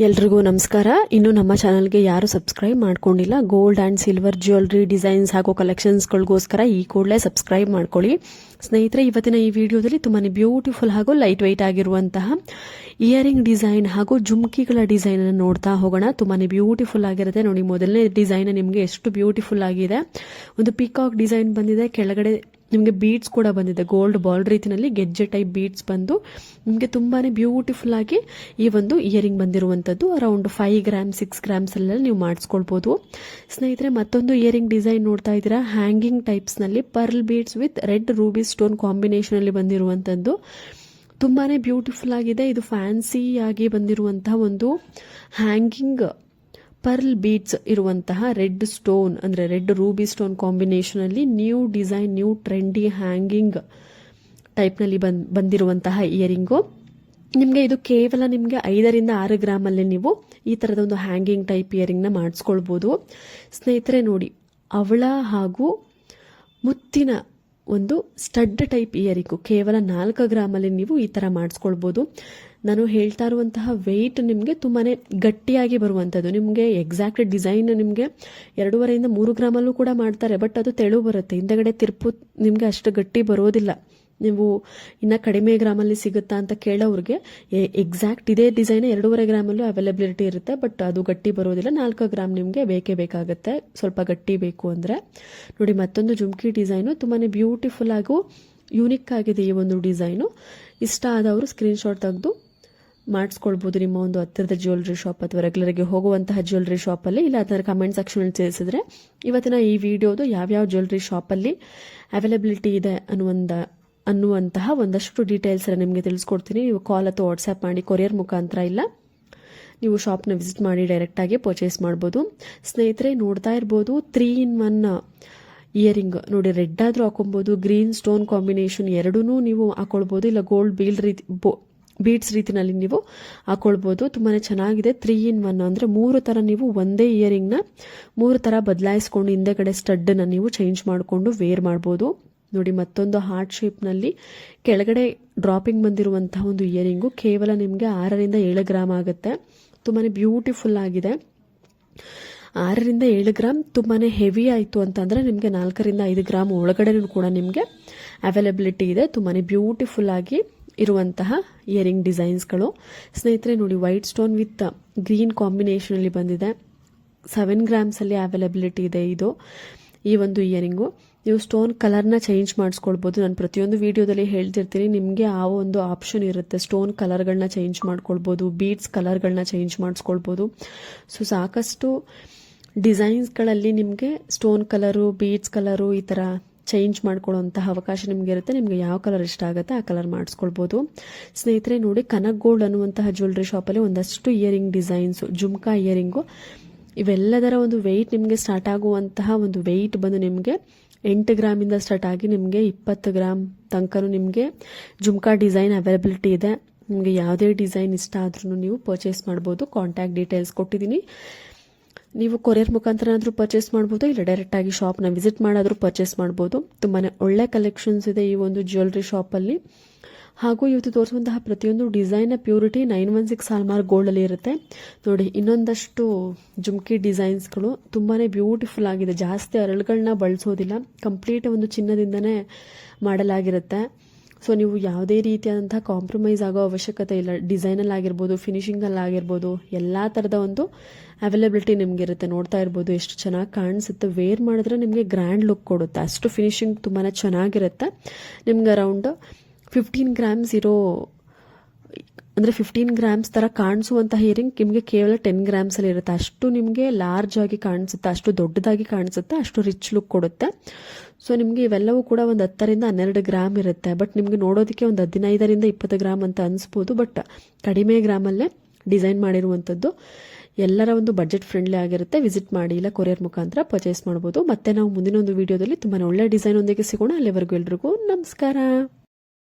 ಎಲ್ರಿಗೂ ನಮಸ್ಕಾರ. ಇನ್ನು ನಮ್ಮ ಚಾನಲ್ಗೆ ಯಾರು ಸಬ್ಸ್ಕ್ರೈಬ್ ಮಾಡ್ಕೊಂಡಿಲ್ಲ, gold and silver jewellery designs ಹಾಗೂ ಕಲೆಕ್ಷನ್ಸ್ಗಳಿಗೋಸ್ಕರ ಈ ಕೂಡಲೇ ಸಬ್ಸ್ಕ್ರೈಬ್ ಮಾಡ್ಕೊಳ್ಳಿ. ಸ್ನೇಹಿತರೆ, ಇವತ್ತಿನ ಈ ವಿಡಿಯೋದಲ್ಲಿ ತುಂಬಾ ಬ್ಯೂಟಿಫುಲ್ ಹಾಗೂ ಲೈಟ್ ವೆಯ್ಟ್ ಆಗಿರುವಂತಹ ಇಯರಿಂಗ್ ಡಿಸೈನ್ ಹಾಗೂ ಜುಮ್ಕಿಗಳ ಡಿಸೈನ್ ಅನ್ನು ನೋಡ್ತಾ ಹೋಗೋಣ. ತುಂಬಾ ಬ್ಯೂಟಿಫುಲ್ ಆಗಿರುತ್ತೆ ನೋಡಿ. ಮೊದಲನೇ ಡಿಸೈನ್ ನಿಮಗೆ ಎಷ್ಟು ಬ್ಯೂಟಿಫುಲ್ ಆಗಿದೆ. ಒಂದು ಪಿಕಾಕ್ ಡಿಸೈನ್ ಬಂದಿದೆ, ಕೆಳಗಡೆ ನಿಮಗೆ ಬೀಡ್ಸ್ ಕೂಡ ಬಂದಿದೆ, ಗೋಲ್ಡ್ ಬಾಲ್ ರೀತಿಯಲ್ಲಿ ಗೆಜ್ಜೆ ಟೈಪ್ ಬೀಡ್ಸ್ ಬಂದು ನಿಮಗೆ ತುಂಬಾ ಬ್ಯೂಟಿಫುಲ್ ಆಗಿ ಈ ಒಂದು ಇಯರಿಂಗ್ ಬಂದಿರುವಂಥದ್ದು. ಅರೌಂಡ್ 5 ಗ್ರಾಮ್ಸ್ 6 ಗ್ರಾಮ್ಸ್ ಎಲ್ಲ ನೀವು ಮಾಡಿಸ್ಕೊಳ್ಬೋದು. ಸ್ನೇಹಿತರೆ, ಮತ್ತೊಂದು ಇಯರಿಂಗ್ ಡಿಸೈನ್ ನೋಡ್ತಾ ಇದ್ದೀರಾ, ಹ್ಯಾಂಗಿಂಗ್ ಟೈಪ್ಸ್ನಲ್ಲಿ pearl beads with red ruby stone ಕಾಂಬಿನೇಷನಲ್ಲಿ ಬಂದಿರುವಂಥದ್ದು. ತುಂಬಾ ಬ್ಯೂಟಿಫುಲ್ ಆಗಿದೆ. ಇದು ಫ್ಯಾನ್ಸಿ ಆಗಿ ಬಂದಿರುವಂತಹ ಒಂದು ಹ್ಯಾಂಗಿಂಗ್ ಪರ್ಲ್ ಬೀಡ್ಸ್ ಇರುವಂತಹ ರೆಡ್ ಸ್ಟೋನ್ ಅಂದರೆ ರೆಡ್ ರೂಬಿ ಸ್ಟೋನ್ ಕಾಂಬಿನೇಷನ್ ಅಲ್ಲಿ new design, new trendy hanging ಟೈಪ್ನಲ್ಲಿ ಬಂದಿರುವಂತಹ ಇಯರಿಂಗು. ನಿಮಗೆ ಇದು ಕೇವಲ ನಿಮಗೆ 5 ರಿಂದ 6 ಗ್ರಾಮಲ್ಲೇ ನೀವು ಈ ಥರದ ಒಂದು ಹ್ಯಾಂಗಿಂಗ್ ಟೈಪ್ ಇಯರಿಂಗ್ನ ಮಾಡಿಸ್ಕೊಳ್ಬೋದು. ಸ್ನೇಹಿತರೆ ನೋಡಿ, ಅವಳ ಹಾಗೂ ಮುತ್ತಿನ ಒಂದು ಸ್ಟಡ್ ಟೈಪ್ ಇಯರಿಂಗು ಕೇವಲ 4 ಗ್ರಾಮಲ್ಲಿ ನೀವು ಈ ಥರ ಮಾಡಿಸ್ಕೊಳ್ಬೋದು. ನಾನು ಹೇಳ್ತಾ ಇರುವಂತಹ ವೆಯ್ಟ್ ನಿಮಗೆ ತುಂಬಾ ಗಟ್ಟಿಯಾಗಿ ಬರುವಂಥದ್ದು. ನಿಮಗೆ ಎಕ್ಸಾಕ್ಟ್ ಡಿಸೈನ್ ನಿಮಗೆ 2.5 ರಿಂದ 3 ಗ್ರಾಮಲ್ಲೂ ಕೂಡ ಮಾಡ್ತಾರೆ, ಬಟ್ ಅದು ತೆಳು ಬರುತ್ತೆ. ಹಿಂದಗಡೆ ತಿರುಪು ನಿಮಗೆ ಅಷ್ಟು ಗಟ್ಟಿ ಬರೋದಿಲ್ಲ. ನೀವು ಇನ್ನು ಕಡಿಮೆ ಗ್ರಾಮಲ್ಲಿ ಸಿಗುತ್ತಾ ಅಂತ ಕೇಳೋರಿಗೆ ಎಕ್ಸಾಕ್ಟ್ ಇದೇ ಡಿಸೈನ್ 2.5 ಗ್ರಾಮಲ್ಲೂ ಅವೈಲಬಿಲಿಟಿ ಇರುತ್ತೆ, ಬಟ್ ಅದು ಗಟ್ಟಿ ಬರೋದಿಲ್ಲ. 4 ಗ್ರಾಮ್ ನಿಮಗೆ ಬೇಕೇ ಬೇಕಾಗುತ್ತೆ, ಸ್ವಲ್ಪ ಗಟ್ಟಿ ಬೇಕು ಅಂದರೆ. ನೋಡಿ, ಮತ್ತೊಂದು ಜುಮ್ಕಿ ಡಿಸೈನು ತುಂಬಾ ಬ್ಯೂಟಿಫುಲ್ ಹಾಗೂ ಯೂನಿಕ್ ಆಗಿದೆ ಈ ಒಂದು ಡಿಸೈನು. ಇಷ್ಟ ಆದವರು ಸ್ಕ್ರೀನ್ಶಾಟ್ ತೆಗೆದು ಮಾಡಿಸ್ಕೊಳ್ಬೋದು ನಿಮ್ಮ ಒಂದು ಹತ್ತಿರದ ಜ್ಯುವೆಲ್ರಿ ಶಾಪ್ ಅಥವಾ ರೆಗ್ಯುಲರ್ಗೆ ಹೋಗುವಂತಹ ಜ್ಯುವೆಲ್ರಿ ಶಾಪಲ್ಲಿ, ಇಲ್ಲ ಅದರ ಕಮೆಂಟ್ ಸೆಕ್ಷನಲ್ಲಿ ತಿಳಿಸಿದ್ರೆ ಇವತ್ತಿನ ಈ ವಿಡಿಯೋದು ಯಾವ್ಯಾವ ಜ್ಯುವೆಲ್ರಿ ಶಾಪಲ್ಲಿ ಅವೈಲಬಿಲಿಟಿ ಇದೆ ಅನ್ನುವಂತಹ ಒಂದಷ್ಟು ಡೀಟೇಲ್ಸ್ ಎಲ್ಲ ನಿಮಗೆ ತಿಳಿಸ್ಕೊಡ್ತೀನಿ. ನೀವು ಕಾಲ್ ಅಥವಾ ವಾಟ್ಸ್ಆ್ಯಪ್ ಮಾಡಿ, ಕೊರಿಯರ್ ಮುಖಾಂತರ ಇಲ್ಲ ನೀವು ಶಾಪ್ನ ವಿಸಿಟ್ ಮಾಡಿ ಡೈರೆಕ್ಟಾಗಿ ಪರ್ಚೇಸ್ ಮಾಡ್ಬೋದು. ಸ್ನೇಹಿತರೆ, ನೋಡ್ತಾ ಇರ್ಬೋದು 3-in-1 ಇಯರಿಂಗ್ ನೋಡಿ. ರೆಡ್ ಆದರೂ ಹಾಕೊಬೋದು, ಗ್ರೀನ್ ಸ್ಟೋನ್ ಕಾಂಬಿನೇಷನ್ ಎರಡೂ ನೀವು ಹಾಕೊಳ್ಬೋದು, ಇಲ್ಲ ಗೋಲ್ಡ್ ಬೀಡ್ಸ್ ರೀತಿನಲ್ಲಿ ನೀವು ಹಾಕೊಳ್ಬೋದು. ತುಂಬಾ ಚೆನ್ನಾಗಿದೆ. 3-in-1 ಅಂದರೆ 3 ಥರ ನೀವು ಒಂದೇ ಇಯರಿಂಗ್ನ 3 ಥರ ಬದಲಾಯಿಸ್ಕೊಂಡು ಹಿಂದೆಗಡೆ ಸ್ಟಡ್ನ ನೀವು ಚೇಂಜ್ ಮಾಡಿಕೊಂಡು ವೇರ್ ಮಾಡ್ಬೋದು. ನೋಡಿ, ಮತ್ತೊಂದು ಹಾರ್ಟ್ ಶೇಪ್ನಲ್ಲಿ ಕೆಳಗಡೆ ಡ್ರಾಪಿಂಗ್ ಬಂದಿರುವಂತಹ ಒಂದು ಇಯರಿಂಗು ಕೇವಲ ನಿಮಗೆ 6 ರಿಂದ 7 ಗ್ರಾಮ್ ಆಗುತ್ತೆ. ತುಂಬಾ ಬ್ಯೂಟಿಫುಲ್ ಆಗಿದೆ. 6 ರಿಂದ 7 ಗ್ರಾಮ್ ತುಂಬಾ ಹೆವಿ ಆಯಿತು ಅಂತಂದರೆ ನಿಮಗೆ 4 ರಿಂದ 5 ಗ್ರಾಮ್ ಒಳಗಡೆ ಕೂಡ ನಿಮಗೆ ಅವೈಲಬಿಲಿಟಿ ಇದೆ. ತುಂಬಾ ಬ್ಯೂಟಿಫುಲ್ ಆಗಿ ಇರುವಂತಹ ಇಯರಿಂಗ್ ಡಿಸೈನ್ಸ್ಗಳು. ಸ್ನೇಹಿತರೆ ನೋಡಿ, ವೈಟ್ ಸ್ಟೋನ್ ವಿತ್ ಗ್ರೀನ್ ಕಾಂಬಿನೇಷನಲ್ಲಿ ಬಂದಿದೆ. 7 ಗ್ರಾಮ್ಸಲ್ಲಿ ಅವೈಲಬಿಲಿಟಿ ಇದೆ ಈ ಒಂದು ಇಯರಿಂಗು. ನೀವು ಸ್ಟೋನ್ ಕಲರ್ನ ಚೇಂಜ್ ಮಾಡಿಸ್ಕೊಳ್ಬೋದು. ನಾನು ಪ್ರತಿಯೊಂದು ವಿಡಿಯೋದಲ್ಲಿ ಹೇಳ್ತಿರ್ತೀನಿ, ನಿಮಗೆ ಆ ಒಂದು ಆಪ್ಷನ್ ಇರುತ್ತೆ. ಸ್ಟೋನ್ ಕಲರ್ಗಳನ್ನ ಚೇಂಜ್ ಮಾಡ್ಕೊಳ್ಬೋದು, ಬೀಡ್ಸ್ ಕಲರ್ಗಳನ್ನ ಚೇಂಜ್ ಮಾಡಿಸ್ಕೊಳ್ಬೋದು. ಸೊ ಸಾಕಷ್ಟು ಡಿಸೈನ್ಸ್ಗಳಲ್ಲಿ ನಿಮಗೆ ಸ್ಟೋನ್ ಕಲರು, ಬೀಡ್ಸ್ ಕಲರು ಈ ಥರ ಚೇಂಜ್ ಮಾಡ್ಕೊಳ್ಳೋಂತಹ ಅವಕಾಶ ನಿಮಗೆ ಇರುತ್ತೆ. ನಿಮಗೆ ಯಾವ ಕಲರ್ ಇಷ್ಟ ಆಗುತ್ತೆ ಆ ಕಲರ್ ಮಾಡಿಸ್ಕೊಳ್ಬೋದು. ಸ್ನೇಹಿತರೆ ನೋಡಿ, ಕನಕ್ ಗೋಲ್ಡ್ ಅನ್ನುವಂತಹ ಜ್ಯುವೆಲ್ರಿ ಶಾಪಲ್ಲಿ ಒಂದಷ್ಟು ಇಯರಿಂಗ್ ಡಿಸೈನ್ಸು, ಜುಮ್ಕಾ ಇಯರಿಂಗು ಇವೆಲ್ಲದರ ಒಂದು ವೆಯ್ಟ್ ನಿಮಗೆ ಸ್ಟಾರ್ಟ್ ಆಗುವಂತಹ ಒಂದು ವೆಯ್ಟ್ ಬಂದು ನಿಮಗೆ 8 ಗ್ರಾಮಿಂದ ಸ್ಟಾರ್ಟ್ ಆಗಿ ನಿಮಗೆ 20 ಗ್ರಾಮ್ ತನಕ ನಿಮಗೆ ಜುಮ್ಕಾ ಡಿಸೈನ್ ಅವೈಲಬಿಲಿಟಿ ಇದೆ. ನಿಮಗೆ ಯಾವುದೇ ಡಿಸೈನ್ ಇಷ್ಟ ಆದ್ರೂ ನೀವು ಪರ್ಚೇಸ್ ಮಾಡ್ಬೋದು. ಕಾಂಟ್ಯಾಕ್ಟ್ ಡೀಟೇಲ್ಸ್ ಕೊಟ್ಟಿದ್ದೀನಿ. ನೀವು ಕೊರಿಯರ್ ಮುಖಾಂತರ ಆದರೂ ಪರ್ಚೇಸ್ ಮಾಡ್ಬೋದು, ಇಲ್ಲ ಡೈರೆಕ್ಟಾಗಿ ಶಾಪ್ನ ವಿಸಿಟ್ ಮಾಡಾದರೂ ಪರ್ಚೇಸ್ ಮಾಡ್ಬೋದು. ತುಂಬಾ ಒಳ್ಳೆ ಕಲೆಕ್ಷನ್ಸ್ ಇದೆ ಈ ಒಂದು ಜ್ಯುವೆಲ್ರಿ ಶಾಪಲ್ಲಿ. ಹಾಗೂ ಇವತ್ತು ತೋರಿಸುವಂತಹ ಪ್ರತಿಯೊಂದು ಡಿಸೈನ್ನ ಪ್ಯೂರಿಟಿ 916 ಹಾಲ್ಮಾರ್ಕ್ ಗೋಲ್ಡಲ್ಲಿ ಇರುತ್ತೆ. ನೋಡಿ, ಇನ್ನೊಂದಷ್ಟು ಜುಮ್ಕಿ ಡಿಸೈನ್ಸ್ಗಳು ತುಂಬಾ ಬ್ಯೂಟಿಫುಲ್ ಆಗಿದೆ. ಜಾಸ್ತಿ ಅರಳುಗಳನ್ನ ಬಳಸೋದಿಲ್ಲ, ಕಂಪ್ಲೀಟ್ ಒಂದು ಚಿನ್ನದಿಂದನೇ ಮಾಡಲಾಗಿರುತ್ತೆ. ಸೊ ನೀವು ಯಾವುದೇ ರೀತಿಯಾದಂಥ ಕಾಂಪ್ರಮೈಸ್ ಆಗೋ ಅವಶ್ಯಕತೆ ಇಲ್ಲ. ಡಿಸೈನಲ್ಲಿ ಆಗಿರ್ಬೋದು, ಫಿನಿಶಿಂಗಲ್ಲಿ ಆಗಿರ್ಬೋದು, ಎಲ್ಲ ಥರದ ಒಂದು ಅವೈಲಬಿಲಿಟಿ ನಿಮಗೆ ಇರುತ್ತೆ. ನೋಡ್ತಾ ಇರ್ಬೋದು ಎಷ್ಟು ಚೆನ್ನಾಗಿ ಕಾಣಿಸುತ್ತೆ. ವೇರ್ ಮಾಡಿದ್ರೆ ನಿಮಗೆ ಗ್ರ್ಯಾಂಡ್ ಲುಕ್ ಕೊಡುತ್ತೆ. ಅಷ್ಟು ಫಿನಿಶಿಂಗ್ ತುಂಬಾ ಚೆನ್ನಾಗಿರುತ್ತೆ. ನಿಮ್ಗೆ ಅರೌಂಡ್ 15 ಗ್ರಾಮ್ಸ್ ಅಂದರೆ 15 ಗ್ರಾಮ್ಸ್ ಥರ ಕಾಣಿಸುವಂತಹ ಇಯರಿಂಗ್ ನಿಮಗೆ ಕೇವಲ 10 ಗ್ರಾಮ್ಸಲ್ಲಿ ಇರುತ್ತೆ. ಅಷ್ಟು ನಿಮಗೆ ಲಾರ್ಜ್ ಆಗಿ ಕಾಣಿಸುತ್ತೆ, ಅಷ್ಟು ದೊಡ್ಡದಾಗಿ ಕಾಣಿಸುತ್ತೆ, ಅಷ್ಟು ರಿಚ್ ಲುಕ್ ಕೊಡುತ್ತೆ. ಸೊ ನಿಮಗೆ ಇವೆಲ್ಲವೂ ಕೂಡ ಒಂದು 10 ರಿಂದ 12 ಗ್ರಾಮ್ ಇರುತ್ತೆ. ಬಟ್ ನಿಮಗೆ ನೋಡೋದಕ್ಕೆ ಒಂದು 15 ರಿಂದ 20 ಗ್ರಾಮ್ ಅಂತ ಅನಿಸ್ಬೋದು, ಬಟ್ ಕಡಿಮೆ ಗ್ರಾಮಲ್ಲೇ ಡಿಸೈನ್ ಮಾಡಿರುವಂಥದ್ದು. ಎಲ್ಲರ ಒಂದು ಬಜೆಟ್ ಫ್ರೆಂಡ್ಲಿ ಆಗಿರುತ್ತೆ. ವಿಸಿಟ್ ಮಾಡಿ, ಇಲ್ಲ ಕೊರಿಯರ್ ಮುಖಾಂತರ ಪರ್ಚೇಸ್ ಮಾಡ್ಬೋದು. ಮತ್ತೆ ನಾವು ಮುಂದಿನ ಒಂದು ವಿಡಿಯೋದಲ್ಲಿ ತುಂಬಾ ಒಳ್ಳೆ ಡಿಸೈನ್ ಒಂದಿಗೆ ಸಿಗೋಣ. ಅಲ್ಲಿವರೆಗೂ ಎಲ್ರಿಗೂ ನಮಸ್ಕಾರ.